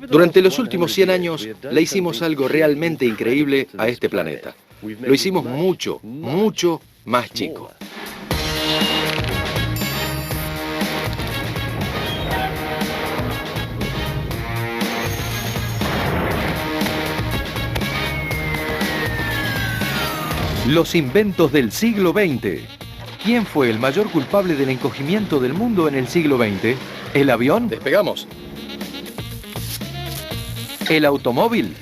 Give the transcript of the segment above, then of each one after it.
Durante los últimos 100 años le hicimos algo realmente increíble a este planeta. Lo hicimos mucho, mucho más chico. Los inventos del siglo XX. ¿Quién fue el mayor culpable del encogimiento del mundo en el siglo XX? ¿El avión? Despegamos. ¿El automóvil?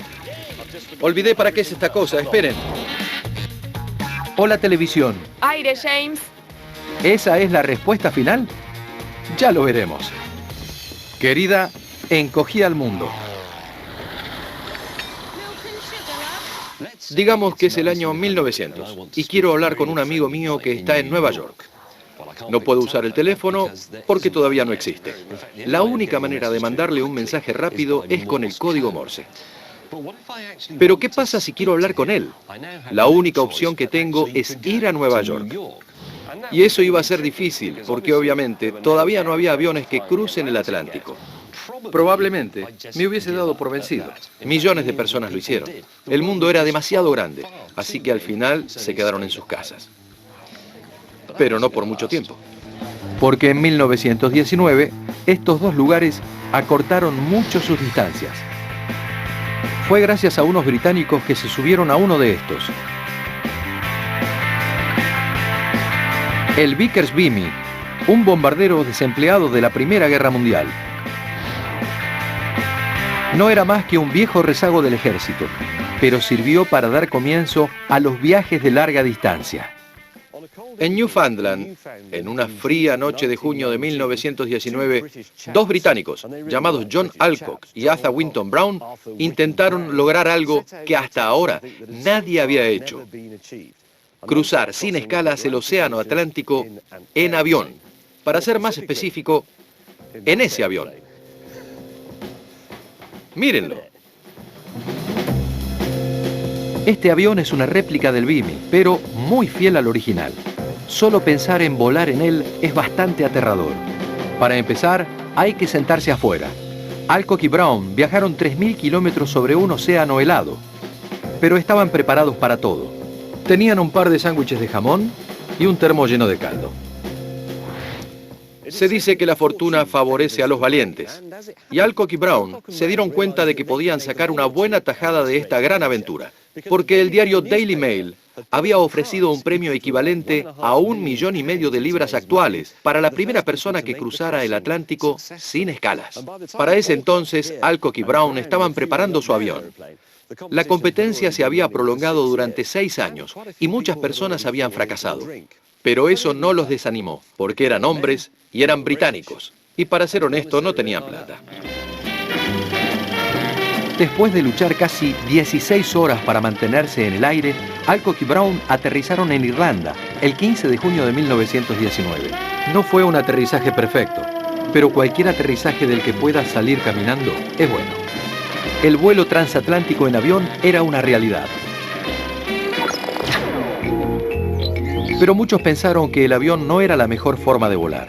Olvidé para qué es esta cosa, esperen. ¿O la televisión? Aire, James. ¿Esa es la respuesta final? Ya lo veremos. Querida, encogí al mundo. Digamos que es el año 1900 y quiero hablar con un amigo mío que está en Nueva York. No puedo usar el teléfono porque todavía no existe. La única manera de mandarle un mensaje rápido es con el código Morse. Pero ¿qué pasa si quiero hablar con él? La única opción que tengo es ir a Nueva York. Y eso iba a ser difícil porque obviamente todavía no había aviones que crucen el Atlántico. Probablemente me hubiese dado por vencido. Millones de personas lo hicieron. El mundo era demasiado grande, así que al final se quedaron en sus casas. Pero no por mucho tiempo. Porque en 1919, estos dos lugares acortaron mucho sus distancias. Fue gracias a unos británicos que se subieron a uno de estos. El Vickers Vimy, un bombardero desempleado de la Primera Guerra Mundial. No era más que un viejo rezago del ejército, pero sirvió para dar comienzo a los viajes de larga distancia. En Newfoundland, en una fría noche de junio de 1919, dos británicos, llamados John Alcock y Asa Winton Brown, intentaron lograr algo que hasta ahora nadie había hecho. Cruzar sin escalas el océano Atlántico en avión. Para ser más específico, en ese avión. Mírenlo. Este avión es una réplica del Vimy, pero muy fiel al original. Solo pensar en volar en él es bastante aterrador. Para empezar, hay que sentarse afuera. Alcock y Brown viajaron 3.000 kilómetros sobre un océano helado, pero estaban preparados para todo. Tenían un par de sándwiches de jamón y un termo lleno de caldo. Se dice que la fortuna favorece a los valientes, y Alcock y Brown se dieron cuenta de que podían sacar una buena tajada de esta gran aventura, porque el diario Daily Mail había ofrecido un premio equivalente a 1,5 millones de libras actuales para la primera persona que cruzara el Atlántico sin escalas. Para ese entonces, Alcock y Brown estaban preparando su avión. La competencia se había prolongado durante 6 años y muchas personas habían fracasado. Pero eso no los desanimó, porque eran hombres y eran británicos. Y para ser honesto, no tenían plata. Después de luchar casi 16 horas para mantenerse en el aire, Alcock y Brown aterrizaron en Irlanda el 15 de junio de 1919. No fue un aterrizaje perfecto, pero cualquier aterrizaje del que puedas salir caminando es bueno. El vuelo transatlántico en avión era una realidad. Pero muchos pensaron que el avión no era la mejor forma de volar.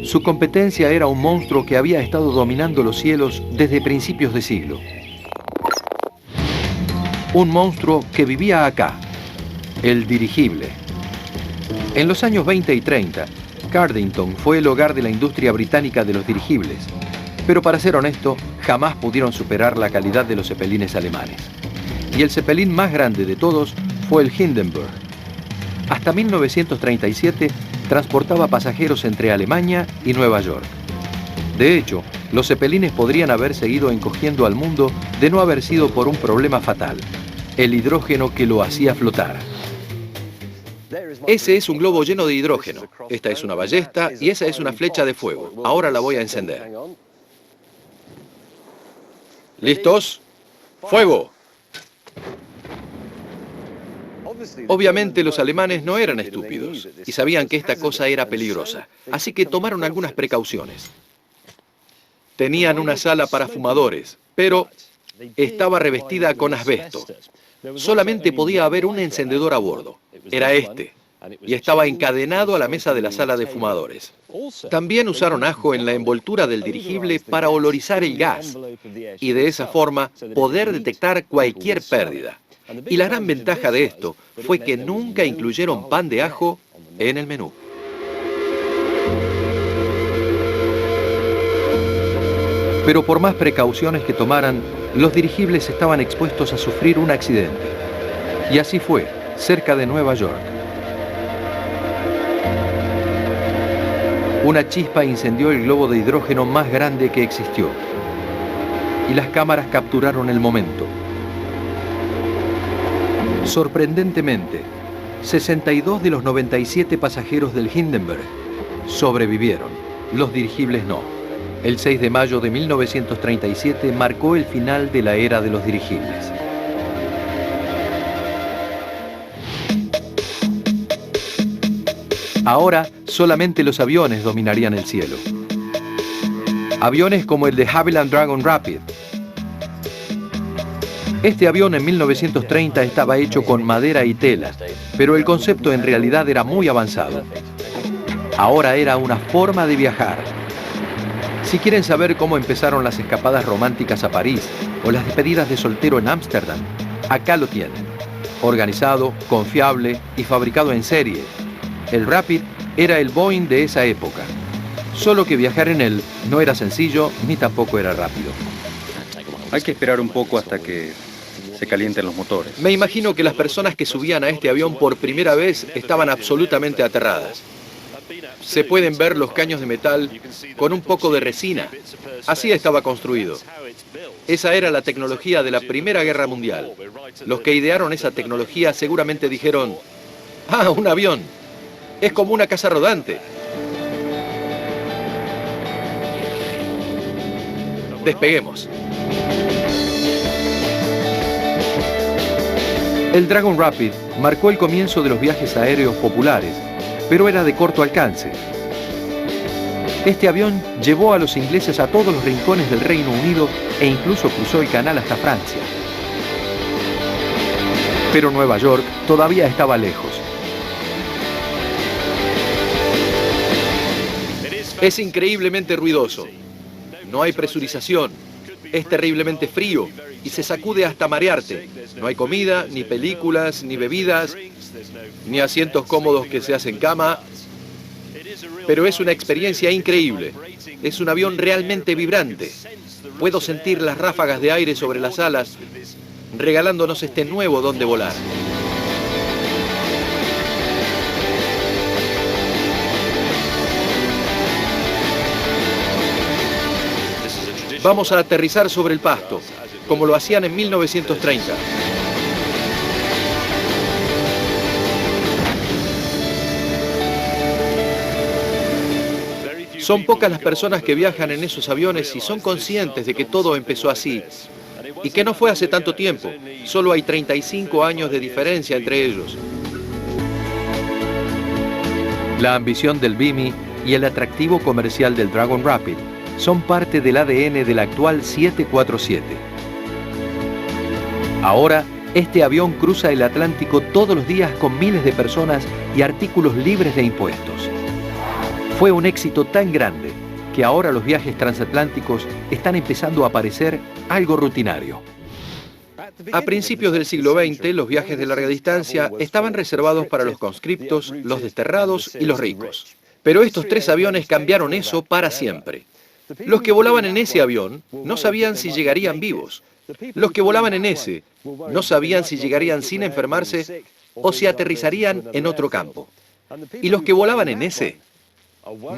Su competencia era un monstruo que había estado dominando los cielos desde principios de siglo. Un monstruo que vivía acá, el dirigible. En los años 20 y 30, Cardington fue el hogar de la industria británica de los dirigibles, pero para ser honesto, jamás pudieron superar la calidad de los zeppelines alemanes. Y el zeppelin más grande de todos fue el Hindenburg. Hasta 1937 transportaba pasajeros entre Alemania y Nueva York. De hecho, los zeppelines podrían haber seguido encogiendo al mundo de no haber sido por un problema fatal, el hidrógeno que lo hacía flotar. Ese es un globo lleno de hidrógeno. Esta es una ballesta y esa es una flecha de fuego. Ahora la voy a encender. ¿Listos? ¡Fuego! Obviamente los alemanes no eran estúpidos y sabían que esta cosa era peligrosa, así que tomaron algunas precauciones. Tenían una sala para fumadores, pero estaba revestida con asbesto. Solamente podía haber un encendedor a bordo. Era este. y estaba encadenado a la mesa de la sala de fumadores. También usaron ajo en la envoltura del dirigible para olorizar el gas y de esa forma poder detectar cualquier pérdida. Y la gran ventaja de esto fue que nunca incluyeron pan de ajo en el menú. Pero por más precauciones que tomaran, los dirigibles estaban expuestos a sufrir un accidente. Y así fue, cerca de Nueva York. Una chispa incendió el globo de hidrógeno más grande que existió. Y las cámaras capturaron el momento. Sorprendentemente, 62 de los 97 pasajeros del Hindenburg sobrevivieron. Los dirigibles no. El 6 de mayo de 1937 marcó el final de la era de los dirigibles. Ahora, solamente los aviones dominarían el cielo. Aviones como el de Havilland Dragon Rapid. Este avión en 1930 estaba hecho con madera y tela, pero el concepto en realidad era muy avanzado. Ahora era una forma de viajar. Si quieren saber cómo empezaron las escapadas románticas a París o las despedidas de soltero en Ámsterdam, acá lo tienen. Organizado, confiable y fabricado en serie. El Rapid era el Boeing de esa época. Solo que viajar en él no era sencillo ni tampoco era rápido. Hay que esperar un poco hasta que se calienten los motores. Me imagino que las personas que subían a este avión por primera vez estaban absolutamente aterradas. Se pueden ver los caños de metal con un poco de resina. Así estaba construido. Esa era la tecnología de la Primera Guerra Mundial. Los que idearon esa tecnología seguramente dijeron: ¡ah, un avión! Es como una casa rodante. Despeguemos. El Dragon Rapid marcó el comienzo de los viajes aéreos populares, pero era de corto alcance. Este avión llevó a los ingleses a todos los rincones del Reino Unido e incluso cruzó el canal hasta Francia. Pero Nueva York todavía estaba lejos. Es increíblemente ruidoso. No hay presurización. Es terriblemente frío y se sacude hasta marearte. No hay comida, ni películas, ni bebidas, ni asientos cómodos que se hacen cama. Pero es una experiencia increíble. Es un avión realmente vibrante. Puedo sentir las ráfagas de aire sobre las alas, regalándonos este nuevo don de volar. Vamos a aterrizar sobre el pasto, como lo hacían en 1930. Son pocas las personas que viajan en esos aviones y son conscientes de que todo empezó así, y que no fue hace tanto tiempo. Solo hay 35 años de diferencia entre ellos. La ambición del Vimy y el atractivo comercial del Dragon Rapid son parte del ADN del actual 747. Ahora, este avión cruza el Atlántico todos los días con miles de personas y artículos libres de impuestos. Fue un éxito tan grande que ahora los viajes transatlánticos están empezando a parecer algo rutinario. A principios del siglo XX, los viajes de larga distancia estaban reservados para los conscriptos, los desterrados y los ricos. Pero estos tres aviones cambiaron eso para siempre. Los que volaban en ese avión no sabían si llegarían vivos. Los que volaban en ese no sabían si llegarían sin enfermarse o si aterrizarían en otro campo. Y los que volaban en ese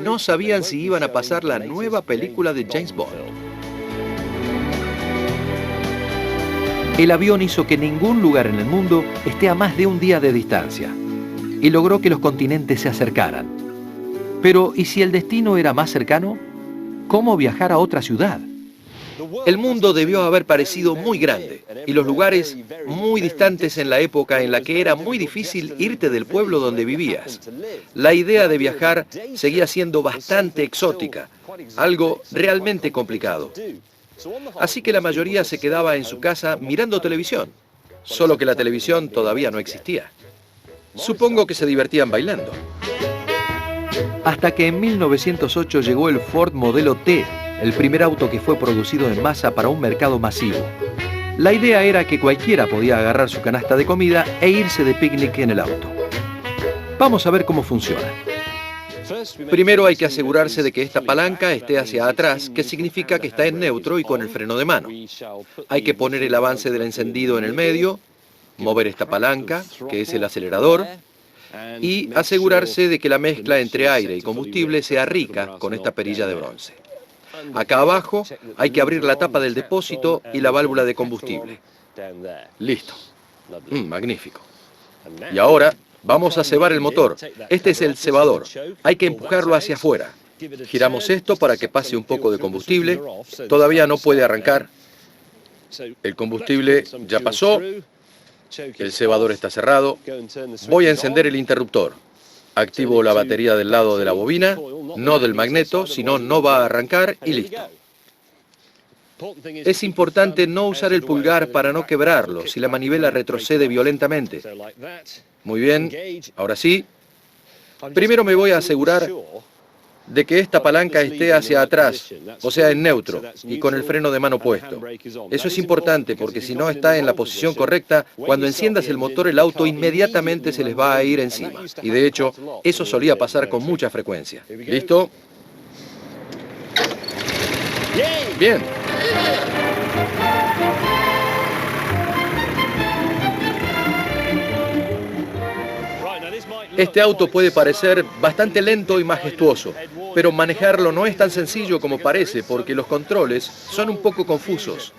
no sabían si iban a pasar la nueva película de James Bond. El avión hizo que ningún lugar en el mundo esté a más de un día de distancia y logró que los continentes se acercaran. Pero, ¿y si el destino era más cercano? ¿Cómo viajar a otra ciudad? El mundo debió haber parecido muy grande y los lugares muy distantes en la época en la que era muy difícil irte del pueblo donde vivías. La idea de viajar seguía siendo bastante exótica, algo realmente complicado. Así que la mayoría se quedaba en su casa mirando televisión, solo que la televisión todavía no existía. Supongo que se divertían bailando. Hasta que en 1908 llegó el Ford Modelo T, el primer auto que fue producido en masa para un mercado masivo. La idea era que cualquiera podía agarrar su canasta de comida e irse de picnic en el auto. Vamos a ver cómo funciona. Primero hay que asegurarse de que esta palanca esté hacia atrás, que significa que está en neutro y con el freno de mano. Hay que poner el avance del encendido en el medio, mover esta palanca, que es el acelerador, y asegurarse de que la mezcla entre aire y combustible sea rica con esta perilla de bronce. Acá abajo hay que abrir la tapa del depósito y la válvula de combustible. Listo. Magnífico. Y ahora vamos a cebar el motor. Este es el cebador. Hay que empujarlo hacia afuera. Giramos esto para que pase un poco de combustible. Todavía no puede arrancar. El combustible ya pasó. El cebador está cerrado. Voy a encender el interruptor. Activo la batería del lado de la bobina, no del magneto, si no, no va a arrancar y listo. Es importante no usar el pulgar para no quebrarlo si la manivela retrocede violentamente. Muy bien, ahora sí. Primero me voy a asegurar de que esta palanca esté hacia atrás, o sea, en neutro, y con el freno de mano puesto. Eso es importante porque si no está en la posición correcta, cuando enciendas el motor el auto inmediatamente se les va a ir encima. Y de hecho, eso solía pasar con mucha frecuencia. ¿Listo? Bien. Este auto puede parecer bastante lento y majestuoso, pero manejarlo no es tan sencillo como parece porque los controles son un poco confusos.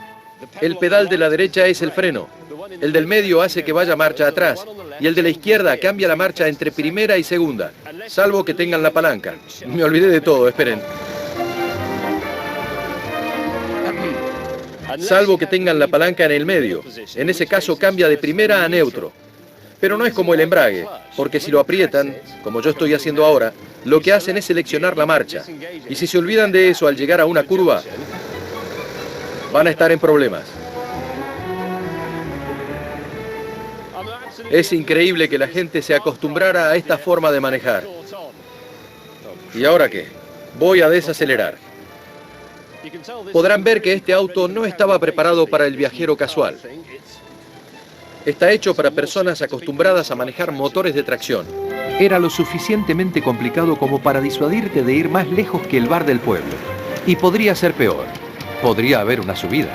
El pedal de la derecha es el freno, el del medio hace que vaya marcha atrás y el de la izquierda cambia la marcha entre primera y segunda, salvo que tengan la palanca. Me olvidé de todo, esperen. Salvo que tengan la palanca en el medio, en ese caso cambia de primera a neutro. Pero no es como el embrague, porque si lo aprietan, como yo estoy haciendo ahora, lo que hacen es seleccionar la marcha. Y si se olvidan de eso al llegar a una curva, van a estar en problemas. Es increíble que la gente se acostumbrara a esta forma de manejar. ¿Y ahora qué? Voy a desacelerar. Podrán ver que este auto no estaba preparado para el viajero casual. Está hecho para personas acostumbradas a manejar motores de tracción. Era lo suficientemente complicado como para disuadirte de ir más lejos que el bar del pueblo. Y podría ser peor. Podría haber una subida.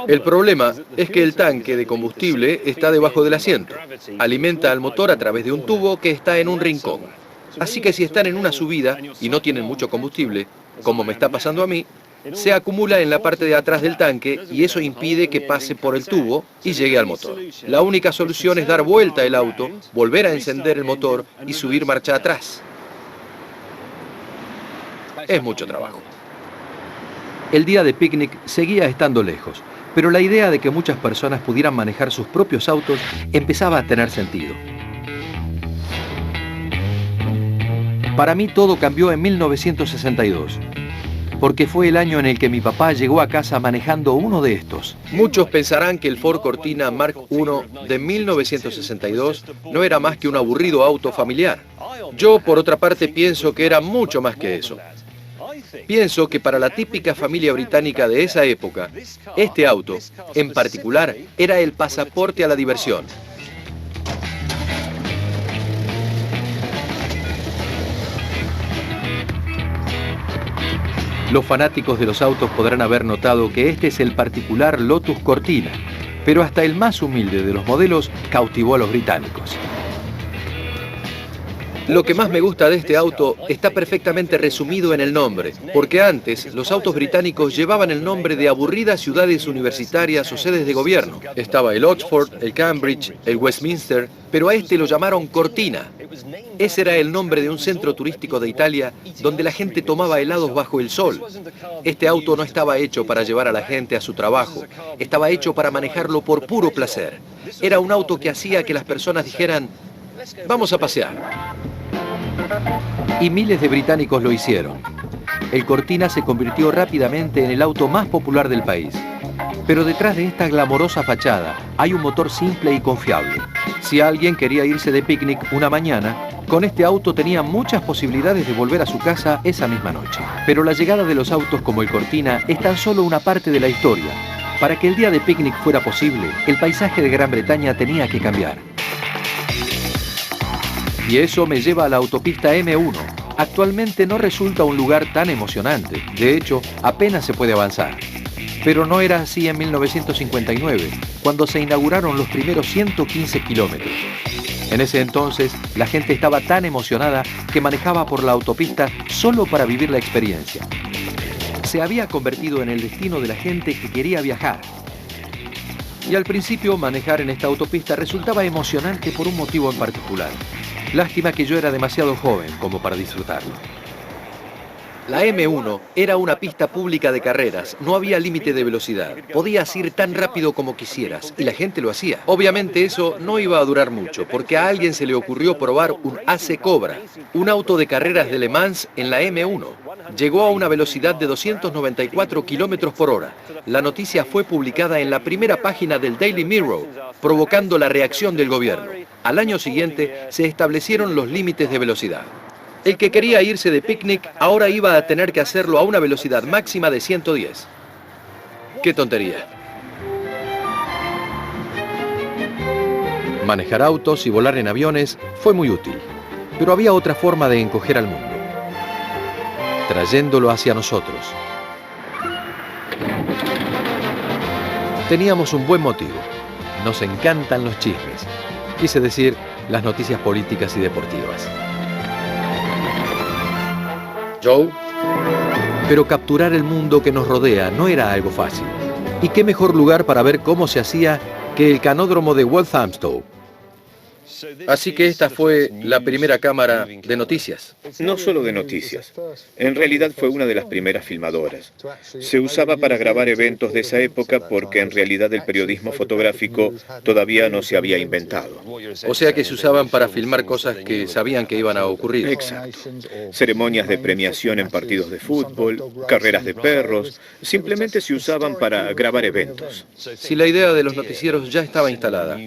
El problema es que el tanque de combustible está debajo del asiento. Alimenta al motor a través de un tubo que está en un rincón. Así que si están en una subida y no tienen mucho combustible, como me está pasando a mí, se acumula en la parte de atrás del tanque y eso impide que pase por el tubo y llegue al motor. La única solución es dar vuelta el auto, volver a encender el motor y subir marcha atrás. Es mucho trabajo. El día de picnic seguía estando lejos, pero la idea de que muchas personas pudieran manejar sus propios autos empezaba a tener sentido. Para mí todo cambió en 1962. Porque fue el año en el que mi papá llegó a casa manejando uno de estos. Muchos pensarán que el Ford Cortina Mark I de 1962 no era más que un aburrido auto familiar. Yo, por otra parte, pienso que era mucho más que eso. Pienso que para la típica familia británica de esa época, este auto, en particular, era el pasaporte a la diversión. Los fanáticos de los autos podrán haber notado que este es el particular Lotus Cortina, pero hasta el más humilde de los modelos cautivó a los británicos. Lo que más me gusta de este auto está perfectamente resumido en el nombre, porque antes los autos británicos llevaban el nombre de aburridas ciudades universitarias o sedes de gobierno. Estaba el Oxford, el Cambridge, el Westminster, pero a este lo llamaron Cortina. Ese era el nombre de un centro turístico de Italia donde la gente tomaba helados bajo el sol. Este auto no estaba hecho para llevar a la gente a su trabajo, estaba hecho para manejarlo por puro placer. Era un auto que hacía que las personas dijeran: vamos a pasear. Y miles de británicos lo hicieron. El Cortina se convirtió rápidamente en el auto más popular del país. Pero detrás de esta glamorosa fachada hay un motor simple y confiable. Si alguien quería irse de picnic una mañana, con este auto tenía muchas posibilidades de volver a su casa esa misma noche. Pero la llegada de los autos como el Cortina es tan solo una parte de la historia. Para que el día de picnic fuera posible, el paisaje de Gran Bretaña tenía que cambiar. Y eso me lleva a la autopista M1. Actualmente no resulta un lugar tan emocionante. De hecho, apenas se puede avanzar. Pero no era así en 1959, cuando se inauguraron los primeros 115 kilómetros. En ese entonces, la gente estaba tan emocionada que manejaba por la autopista solo para vivir la experiencia. Se había convertido en el destino de la gente que quería viajar. Y al principio, manejar en esta autopista resultaba emocionante por un motivo en particular. Lástima que yo era demasiado joven como para disfrutarlo. La M1 era una pista pública de carreras, no había límite de velocidad. Podías ir tan rápido como quisieras, y la gente lo hacía. Obviamente eso no iba a durar mucho, porque a alguien se le ocurrió probar un AC Cobra, un auto de carreras de Le Mans en la M1. Llegó a una velocidad de 294 kilómetros por hora. La noticia fue publicada en la primera página del Daily Mirror, provocando la reacción del gobierno. Al año siguiente se establecieron los límites de velocidad. El que quería irse de picnic ahora iba a tener que hacerlo a una velocidad máxima de 110. ¡Qué tontería! Manejar autos y volar en aviones fue muy útil, pero había otra forma de encoger al mundo, trayéndolo hacia nosotros. Teníamos un buen motivo. Nos encantan los chismes. Quise decir, las noticias políticas y deportivas. Joe. Pero capturar el mundo que nos rodea no era algo fácil. ¿Y qué mejor lugar para ver cómo se hacía que el canódromo de Walthamstow? Así que esta fue la primera cámara de noticias. No solo de noticias. En realidad fue una de las primeras filmadoras. Se usaba para grabar eventos de esa época porque en realidad el periodismo fotográfico todavía no se había inventado. O sea que se usaban para filmar cosas que sabían que iban a ocurrir. Exacto. Ceremonias de premiación en partidos de fútbol, carreras de perros, simplemente se usaban para grabar eventos. Si la idea de los noticieros ya estaba instalada,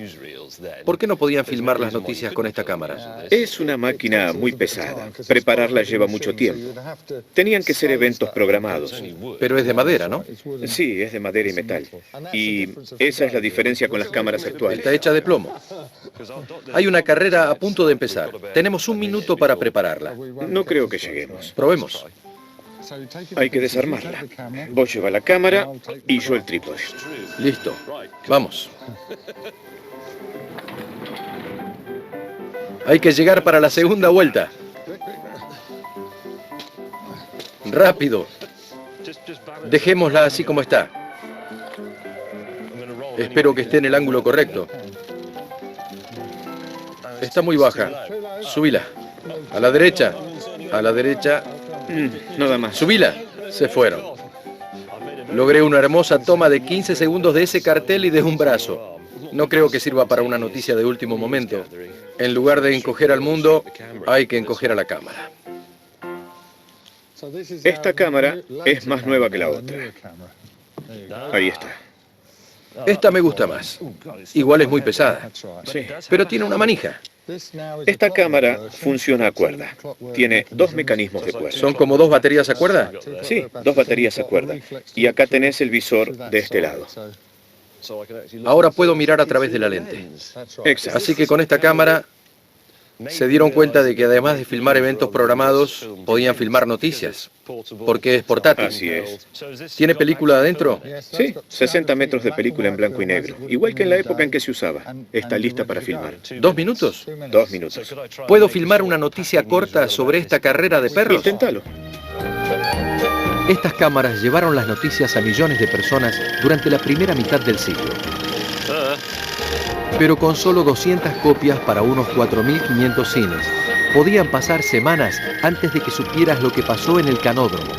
¿por qué no podían filmar las noticias con esta cámara? Es una máquina muy pesada. Prepararla lleva mucho tiempo. Tenían que ser eventos programados. Pero es de madera, ¿no? Sí, es de madera y metal. Y esa es la diferencia con las cámaras actuales. Está hecha de plomo. Hay una carrera a punto de empezar. Tenemos 1 minuto para prepararla. No creo que lleguemos. Probemos. Hay que desarmarla. Vos lleva la cámara y yo el trípode. Listo. Vamos. Hay que llegar para la segunda vuelta. Rápido. Dejémosla así como está. Espero que esté en el ángulo correcto. Está muy baja. Subila. A la derecha. A la derecha. Nada más. Subila. Se fueron. Logré una hermosa toma de 15 segundos de ese cartel y de un brazo. No creo que sirva para una noticia de último momento. En lugar de encoger al mundo, hay que encoger a la cámara. Esta cámara es más nueva que la otra. Ahí está. Esta me gusta más. Igual es muy pesada. Sí. Pero tiene una manija. Esta cámara funciona a cuerda. Tiene 2 mecanismos de cuerda. ¿Son como 2 baterías a cuerda? Sí, 2 baterías a cuerda. Y acá tenés el visor de este lado. Ahora puedo mirar a través de la lente. Exacto. Así que con esta cámara se dieron cuenta de que además de filmar eventos programados, podían filmar noticias, porque es portátil. Así es. ¿Tiene película adentro? Sí, 60 metros de película en blanco y negro. Igual que en la época en que se usaba. Está lista para filmar. 2 minutos. 2 minutos. ¿Puedo filmar una noticia corta sobre esta carrera de perros? Inténtalo. Estas cámaras llevaron las noticias a millones de personas durante la primera mitad del siglo. Pero con solo 200 copias para unos 4.500 cines, podían pasar semanas antes de que supieras lo que pasó en el canódromo.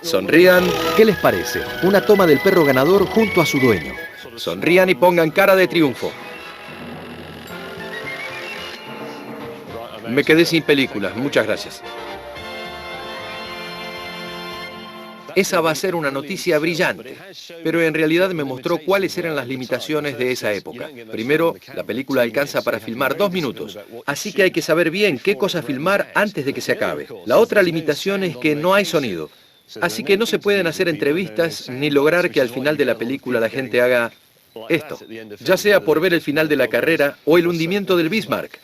Sonrían, ¿Qué les parece? Una toma del perro ganador junto a su dueño. sonrían y pongan cara de triunfo. Me quedé sin películas, muchas gracias. esa va a ser una noticia brillante. Pero en realidad me mostró cuáles eran las limitaciones de esa época. Primero, la película alcanza para filmar 2 minutos, así que hay que saber bien qué cosa filmar antes de que se acabe. La otra limitación es que no hay sonido, así que no se pueden hacer entrevistas ni lograr que al final de la película la gente haga esto, ya sea por ver el final de la carrera o el hundimiento del Bismarck.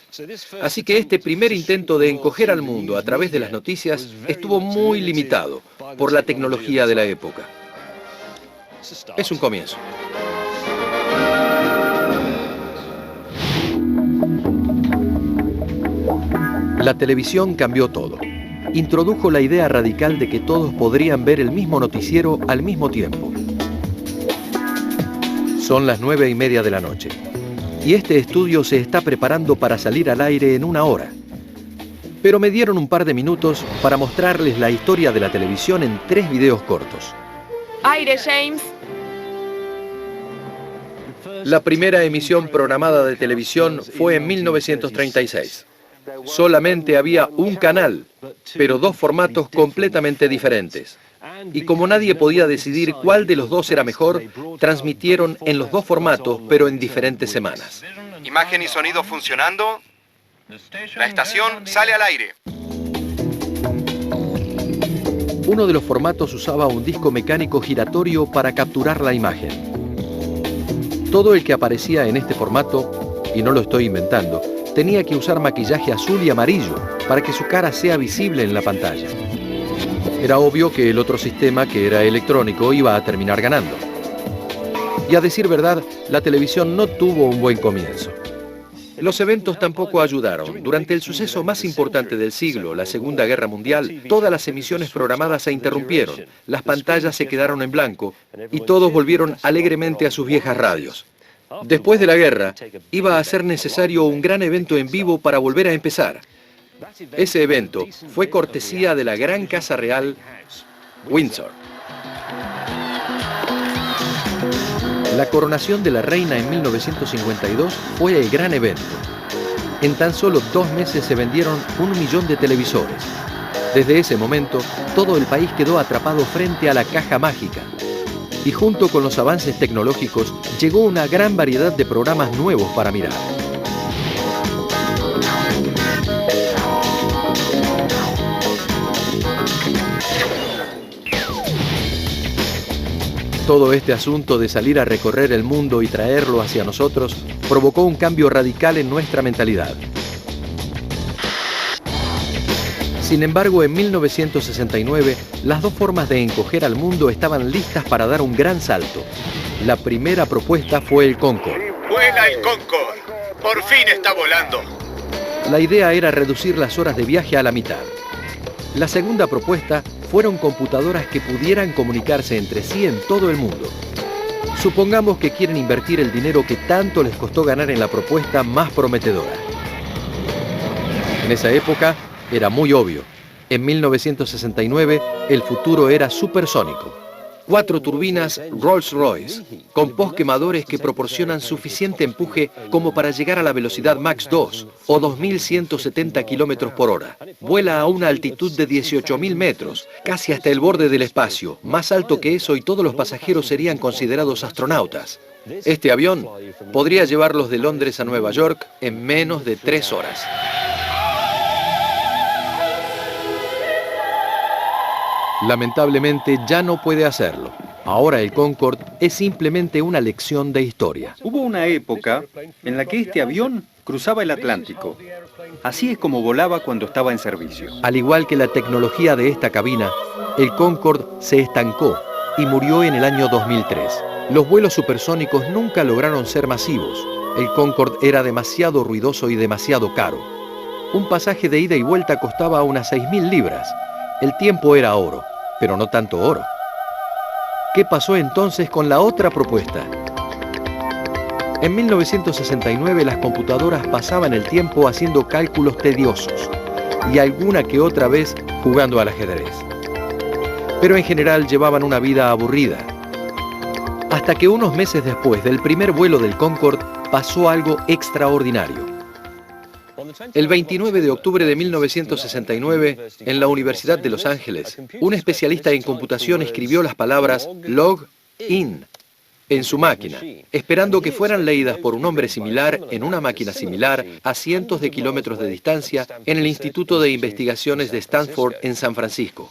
Así que este primer intento de encoger al mundo a través de las noticias estuvo muy limitado por la tecnología de la época. Es un comienzo. La televisión cambió todo. Introdujo la idea radical de que todos podrían ver el mismo noticiero al mismo tiempo. Son las 9:30 de la noche. Y este estudio se está preparando para salir al aire en 1 hora. Pero me dieron un par de minutos para mostrarles la historia de la televisión en 3 videos cortos. Aire, James. La primera emisión programada de televisión fue en 1936. Solamente había un canal, pero 2 formatos completamente diferentes. Y como nadie podía decidir cuál de los 2 era mejor, transmitieron en los 2 formatos, pero en diferentes semanas. Imagen y sonido funcionando. La estación sale al aire. Uno de los formatos usaba un disco mecánico giratorio para capturar la imagen. Todo el que aparecía en este formato, y no lo estoy inventando, tenía que usar maquillaje azul y amarillo para que su cara sea visible en la pantalla. Era obvio que el otro sistema, que era electrónico, iba a terminar ganando. Y a decir verdad, la televisión no tuvo un buen comienzo. Los eventos tampoco ayudaron. Durante el suceso más importante del siglo, la Segunda Guerra Mundial, todas las emisiones programadas se interrumpieron, las pantallas se quedaron en blanco y todos volvieron alegremente a sus viejas radios. Después de la guerra, iba a ser necesario un gran evento en vivo para volver a empezar. Ese evento fue cortesía de la gran casa real Windsor. La coronación de la reina en 1952 fue el gran evento. En tan solo 2 meses se vendieron 1 millón de televisores. Desde ese momento, todo el país quedó atrapado frente a la caja mágica. Y junto con los avances tecnológicos, llegó una gran variedad de programas nuevos para mirar. Todo este asunto de salir a recorrer el mundo y traerlo hacia nosotros provocó un cambio radical en nuestra mentalidad. Sin embargo, en 1969, las 2 formas de encoger al mundo estaban listas para dar un gran salto. La primera propuesta fue el Concorde. ¡Vuela el Concorde! ¡Por fin está volando! La idea era reducir las horas de viaje a la mitad. La segunda propuesta fueron computadoras que pudieran comunicarse entre sí en todo el mundo. Supongamos que quieren invertir el dinero que tanto les costó ganar en la propuesta más prometedora. En esa época era muy obvio. En 1969 el futuro era supersónico. 4 turbinas Rolls-Royce, con posquemadores que proporcionan suficiente empuje como para llegar a la velocidad Mach 2, o 2.170 kilómetros por hora. Vuela a una altitud de 18.000 metros, casi hasta el borde del espacio. Más alto que eso y todos los pasajeros serían considerados astronautas. Este avión podría llevarlos de Londres a Nueva York en menos de 3 horas. Lamentablemente ya no puede hacerlo. Ahora el Concorde es simplemente una lección de historia. Hubo una época en la que este avión cruzaba el Atlántico. Así es como volaba cuando estaba en servicio. Al igual que la tecnología de esta cabina, el Concorde se estancó y murió en el año 2003. Los vuelos supersónicos nunca lograron ser masivos. El Concorde era demasiado ruidoso y demasiado caro. Un pasaje de ida y vuelta costaba unas 6.000 libras. El tiempo era oro, pero no tanto oro. ¿Qué pasó entonces con la otra propuesta? En 1969 las computadoras pasaban el tiempo haciendo cálculos tediosos y alguna que otra vez jugando al ajedrez. Pero en general llevaban una vida aburrida. Hasta que unos meses después del primer vuelo del Concorde pasó algo extraordinario. El 29 de octubre de 1969, en la Universidad de Los Ángeles, un especialista en computación escribió las palabras log in en su máquina, esperando que fueran leídas por un hombre similar en una máquina similar a cientos de kilómetros de distancia en el Instituto de Investigaciones de Stanford en San Francisco.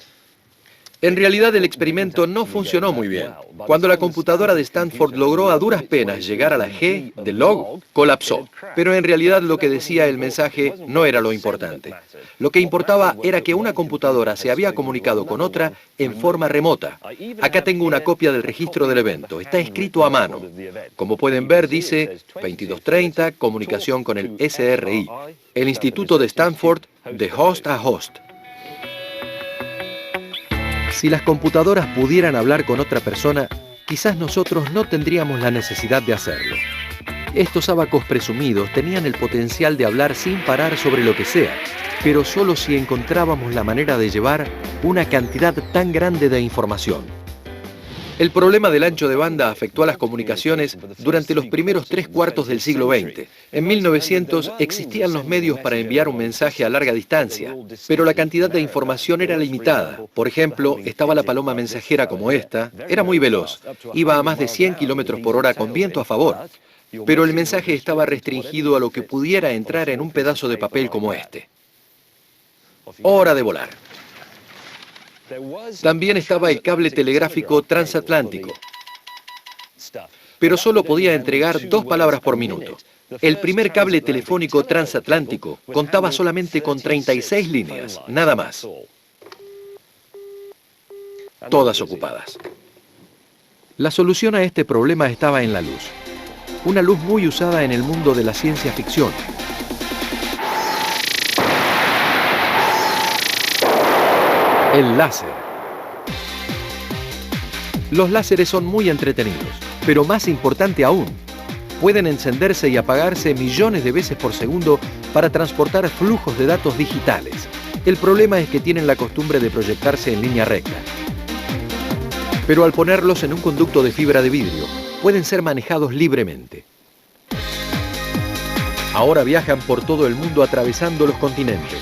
En realidad el experimento no funcionó muy bien. Cuando la computadora de Stanford logró a duras penas llegar a la G de log, colapsó. Pero en realidad lo que decía el mensaje no era lo importante. Lo que importaba era que una computadora se había comunicado con otra en forma remota. Acá tengo una copia del registro del evento. Está escrito a mano. Como pueden ver, dice 2230, comunicación con el SRI, el Instituto de Stanford, de host a host. Si las computadoras pudieran hablar con otra persona, quizás nosotros no tendríamos la necesidad de hacerlo. Estos ábacos presumidos tenían el potencial de hablar sin parar sobre lo que sea, pero solo si encontrábamos la manera de llevar una cantidad tan grande de información. El problema del ancho de banda afectó a las comunicaciones durante los primeros 3/4 del siglo XX. En 1900 existían los medios para enviar un mensaje a larga distancia, pero la cantidad de información era limitada. Por ejemplo, estaba la paloma mensajera como esta, era muy veloz, iba a más de 100 kilómetros por hora con viento a favor, pero el mensaje estaba restringido a lo que pudiera entrar en un pedazo de papel como este. Hora de volar. También estaba el cable telegráfico transatlántico, pero solo podía entregar 2 palabras por minuto. El primer cable telefónico transatlántico contaba solamente con 36 líneas, nada más. Todas ocupadas. La solución a este problema estaba en la luz. Una luz muy usada en el mundo de la ciencia ficción. El láser. Los láseres son muy entretenidos, pero más importante aún, pueden encenderse y apagarse millones de veces por segundo para transportar flujos de datos digitales. El problema es que tienen la costumbre de proyectarse en línea recta. Pero al ponerlos en un conducto de fibra de vidrio, pueden ser manejados libremente. Ahora viajan por todo el mundo atravesando los continentes.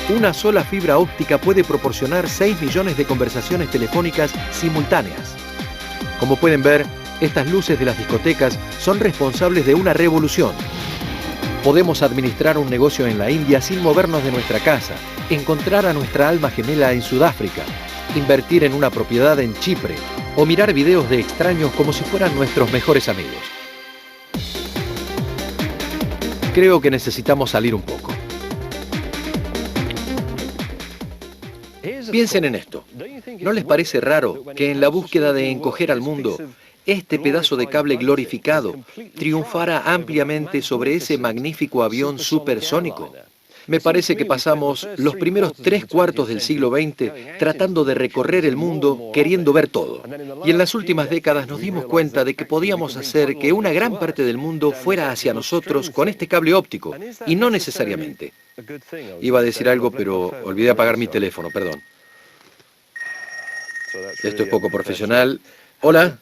Una sola fibra óptica puede proporcionar 6 millones de conversaciones telefónicas simultáneas. Como pueden ver, estas luces de las discotecas son responsables de una revolución. Podemos administrar un negocio en la India sin movernos de nuestra casa, encontrar a nuestra alma gemela en Sudáfrica, invertir en una propiedad en Chipre o mirar videos de extraños como si fueran nuestros mejores amigos. Creo que necesitamos salir un poco. Piensen en esto. ¿No les parece raro que en la búsqueda de encoger al mundo, este pedazo de cable glorificado triunfara ampliamente sobre ese magnífico avión supersónico? Me parece que pasamos los primeros 3/4 del siglo XX tratando de recorrer el mundo, queriendo ver todo. Y en las últimas décadas nos dimos cuenta de que podíamos hacer que una gran parte del mundo fuera hacia nosotros con este cable óptico, y no necesariamente. Iba a decir algo, pero olvidé apagar mi teléfono, perdón. Esto es poco profesional. Hola.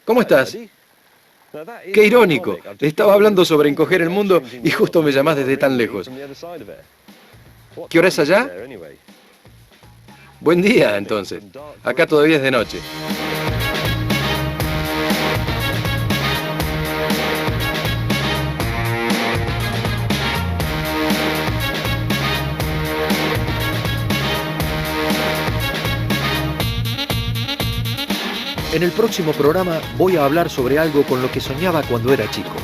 ¿Cómo estás? ¡Qué irónico! Estaba hablando sobre encoger el mundo y justo me llamás desde tan lejos. ¿Qué hora es allá? Buen día, entonces. Acá todavía es de noche. En el próximo programa voy a hablar sobre algo con lo que soñaba cuando era chico: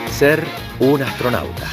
ser un astronauta.